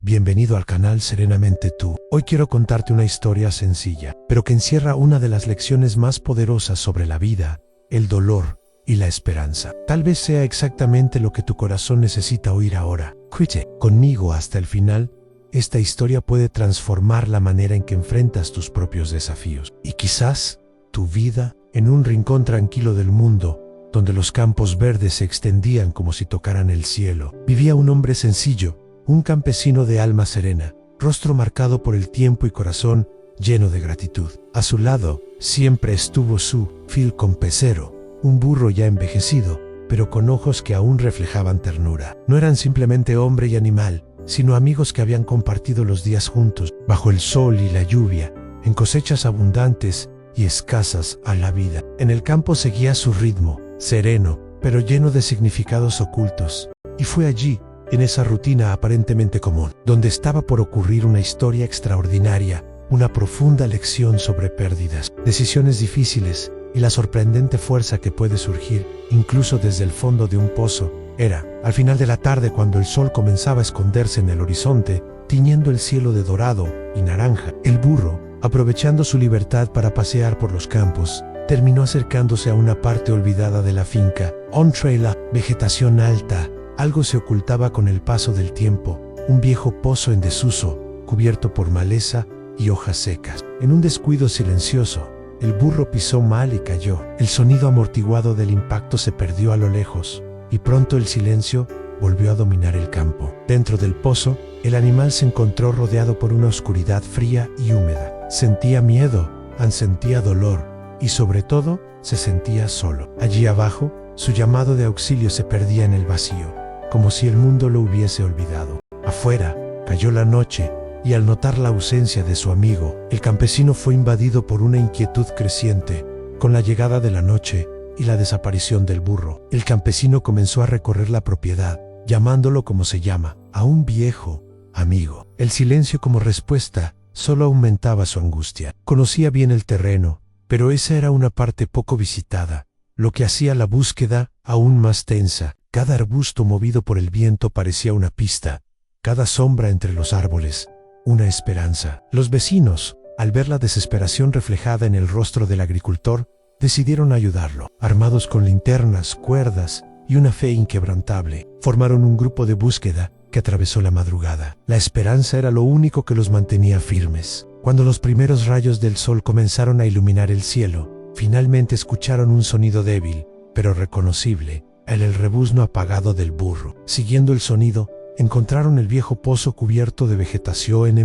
bienvenido al canal Serenamente Tú. Hoy quiero contarte una historia sencilla, pero que encierra una de las lecciones más poderosas sobre la vida, el dolor y la esperanza. Tal vez sea exactamente lo que tu corazón necesita oír ahora. Escuche conmigo hasta el final. Esta historia puede transformar la manera en que enfrentas tus propios desafíos y quizás tu vida en un rincón tranquilo del mundo, donde los campos verdes se extendían como si tocaran el cielo. Vivía un hombre sencillo, un campesino de alma serena, rostro marcado por el tiempo y corazón lleno de gratitud. A su lado siempre estuvo su fiel compecero, un burro ya envejecido, pero con ojos que aún reflejaban ternura. No eran simplemente hombre y animal, sino amigos que habían compartido los días juntos, bajo el sol y la lluvia, en cosechas abundantes y escasas a la vida. En el campo seguía su ritmo, sereno, pero lleno de significados ocultos. Y fue allí, en esa rutina aparentemente común, donde estaba por ocurrir una historia extraordinaria, una profunda lección sobre pérdidas, decisiones difíciles y la sorprendente fuerza que puede surgir, incluso desde el fondo de un pozo. Era, al final de la tarde, cuando el sol comenzaba a esconderse en el horizonte, tiñendo el cielo de dorado y naranja. El burro, aprovechando su libertad para pasear por los campos, terminó acercándose a una parte olvidada de la finca. Entre la vegetación alta, algo se ocultaba con el paso del tiempo, un viejo pozo en desuso, cubierto por maleza y hojas secas. En un descuido silencioso, el burro pisó mal y cayó. El sonido amortiguado del impacto se perdió a lo lejos, y pronto el silencio volvió a dominar el campo. Dentro del pozo, el animal se encontró rodeado por una oscuridad fría y húmeda. Sentía miedo, sentía dolor, y sobre todo, se sentía solo. Allí abajo, su llamado de auxilio se perdía en el vacío, como si el mundo lo hubiese olvidado. Afuera, cayó la noche, y al notar la ausencia de su amigo, el campesino fue invadido por una inquietud creciente. Con la llegada de la noche y la desaparición del burro, el campesino comenzó a recorrer la propiedad, llamándolo como se llama, a un viejo amigo. El silencio como respuesta solo aumentaba su angustia. Conocía bien el terreno, pero esa era una parte poco visitada, lo que hacía la búsqueda aún más tensa. Cada arbusto movido por el viento parecía una pista, cada sombra entre los árboles, una esperanza. Los vecinos, al ver la desesperación reflejada en el rostro del agricultor, decidieron ayudarlo. Armados con linternas, cuerdas y una fe inquebrantable, formaron un grupo de búsqueda que atravesó la madrugada. La esperanza era lo único que los mantenía firmes. Cuando los primeros rayos del sol comenzaron a iluminar el cielo, finalmente escucharon un sonido débil, pero reconocible, el rebuzno apagado del burro. Siguiendo el sonido, encontraron el viejo pozo cubierto de vegetación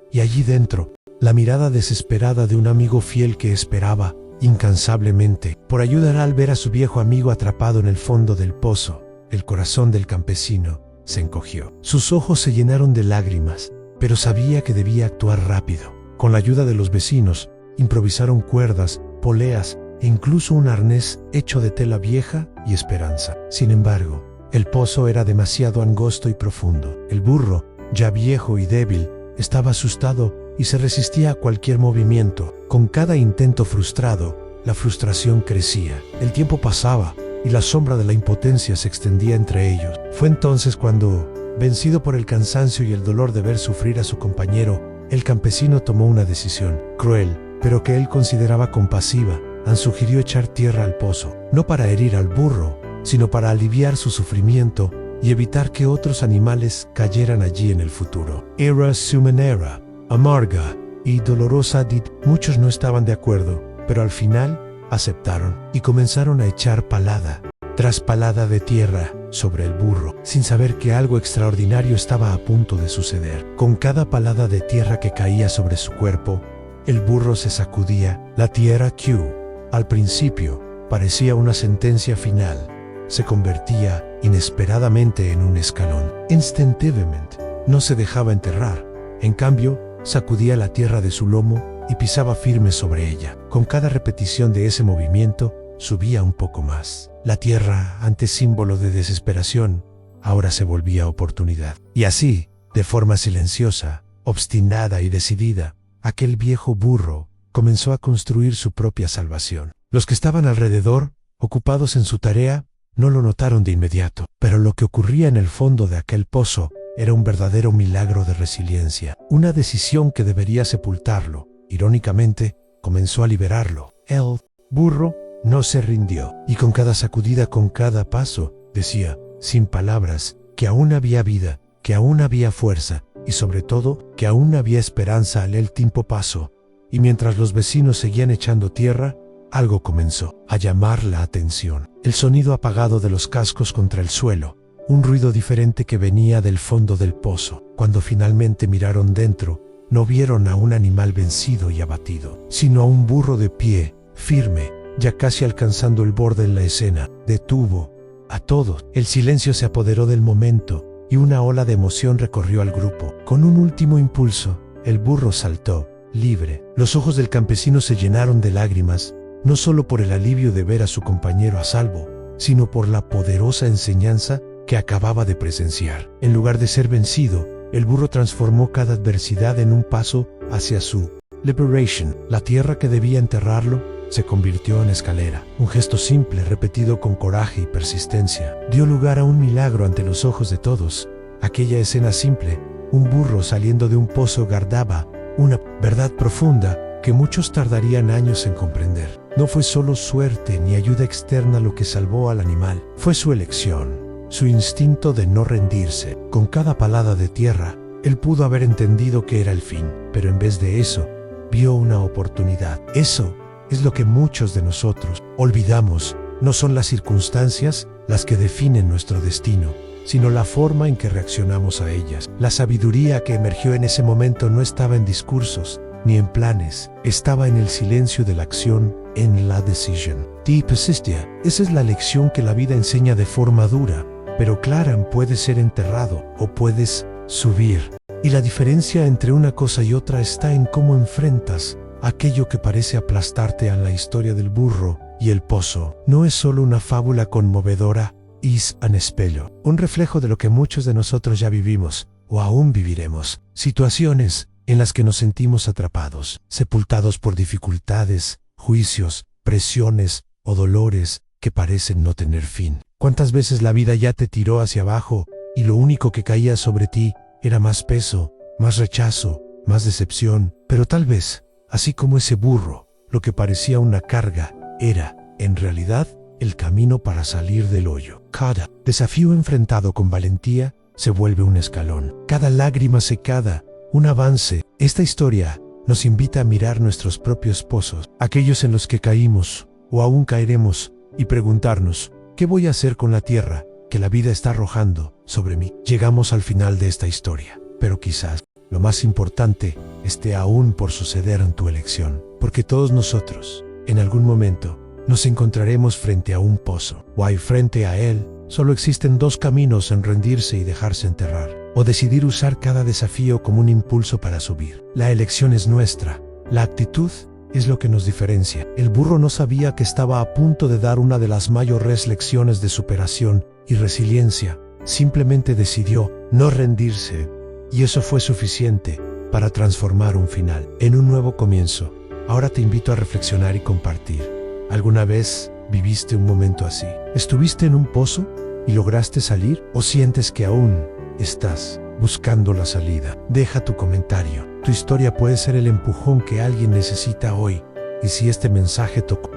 y allí dentro, la mirada desesperada de un amigo fiel que esperaba incansablemente por ayudar. Al ver a su viejo amigo atrapado en el fondo del pozo, el corazón del campesino se encogió. Sus ojos se llenaron de lágrimas, pero sabía que debía actuar rápido. Con la ayuda de los vecinos, improvisaron cuerdas, poleas e incluso un arnés hecho de tela vieja y esperanza. Sin embargo, el pozo era demasiado angosto y profundo. El burro, ya viejo y débil, estaba asustado y se resistía a cualquier movimiento. Con cada intento frustrado, la frustración crecía. El tiempo pasaba y la sombra de la impotencia se extendía entre ellos. Fue entonces cuando, vencido por el cansancio y el dolor de ver sufrir a su compañero, el campesino tomó una decisión cruel, pero que él consideraba compasiva. Sugirió echar tierra al pozo, no para herir al burro, sino para aliviar su sufrimiento y evitar que otros animales cayeran allí en el futuro. Era su manera amarga y dolorosa. Muchos no estaban de acuerdo, pero al final aceptaron y comenzaron a echar palada tras palada de tierra sobre el burro, sin saber que algo extraordinario estaba a punto de suceder. Con cada palada de tierra que caía sobre su cuerpo, el burro se sacudía. La tierra que al principio parecía una sentencia final, se convertía inesperadamente en un escalón. Instintivamente, no se dejaba enterrar. En cambio, sacudía la tierra de su lomo y pisaba firme sobre ella. Con cada repetición de ese movimiento, subía un poco más. La tierra, antes símbolo de desesperación, ahora se volvía oportunidad. Y así, de forma silenciosa, obstinada y decidida, aquel viejo burro comenzó a construir su propia salvación. Los que estaban alrededor, ocupados en su tarea, no lo notaron de inmediato, pero lo que ocurría en el fondo de aquel pozo era un verdadero milagro de resiliencia. Una decisión que debería sepultarlo, irónicamente, comenzó a liberarlo. El burro no se rindió, y con cada sacudida, con cada paso, decía, sin palabras, que aún había vida, que aún había fuerza, y sobre todo, que aún había esperanza. El tiempo pasó, y mientras los vecinos seguían echando tierra, algo comenzó a llamar la atención. El sonido apagado de los cascos contra el suelo, un ruido diferente que venía del fondo del pozo. Cuando finalmente miraron dentro, no vieron a un animal vencido y abatido, sino a un burro de pie, firme, ya casi alcanzando el borde en la escena. Detuvo a todos. El silencio se apoderó del momento, y una ola de emoción recorrió al grupo. Con un último impulso, el burro saltó, libre. Los ojos del campesino se llenaron de lágrimas, no solo por el alivio de ver a su compañero a salvo, sino por la poderosa enseñanza que acababa de presenciar. En lugar de ser vencido, el burro transformó cada adversidad en un paso hacia su liberation. La tierra que debía enterrarlo se convirtió en escalera. Un gesto simple, repetido con coraje y persistencia, dio lugar a un milagro ante los ojos de todos. Aquella escena simple, un burro saliendo de un pozo, guardaba una verdad profunda que muchos tardarían años en comprender. No fue solo suerte ni ayuda externa lo que salvó al animal, fue su elección, su instinto de no rendirse. Con cada palada de tierra, él pudo haber entendido que era el fin, pero en vez de eso, vio una oportunidad. Eso es lo que muchos de nosotros olvidamos. No son las circunstancias las que definen nuestro destino, sino la forma en que reaccionamos a ellas. La sabiduría que emergió en ese momento no estaba en discursos ni en planes, estaba en el silencio de la acción, en la decisión. Ti persistia. Esa es la lección que la vida enseña de forma dura, pero clara. Puedes ser enterrado o puedes subir. Y la diferencia entre una cosa y otra está en cómo enfrentas aquello que parece aplastarte. En la historia del burro y el pozo no es solo una fábula conmovedora, es un espejo, un reflejo de lo que muchos de nosotros ya vivimos o aún viviremos. Situaciones en las que nos sentimos atrapados, sepultados por dificultades, juicios, presiones o dolores que parecen no tener fin. ¿Cuántas veces la vida ya te tiró hacia abajo y lo único que caía sobre ti era más peso, más rechazo, más decepción? Pero tal vez, así como ese burro, lo que parecía una carga era, en realidad, el camino para salir del hoyo. Cada desafío enfrentado con valentía se vuelve un escalón. Cada lágrima secada, un avance. Esta historia nos invita a mirar nuestros propios pozos, aquellos en los que caímos o aún caeremos, y preguntarnos, ¿qué voy a hacer con la tierra que la vida está arrojando sobre mí? Llegamos al final de esta historia, pero quizás lo más importante esté aún por suceder en tu elección, porque todos nosotros, en algún momento, nos encontraremos frente a un pozo, o hay frente a él. Solo existen dos caminos: en rendirse y dejarse enterrar, o decidir usar cada desafío como un impulso para subir. La elección es nuestra, la actitud es lo que nos diferencia. El burro no sabía que estaba a punto de dar una de las mayores lecciones de superación y resiliencia. Simplemente decidió no rendirse, y eso fue suficiente para transformar un final en un nuevo comienzo. Ahora te invito a reflexionar y compartir. ¿Alguna vez viviste un momento así? ¿Estuviste en un pozo y lograste salir? ¿O sientes que aún estás buscando la salida? Deja tu comentario. Tu historia puede ser el empujón que alguien necesita hoy. Y si este mensaje tocó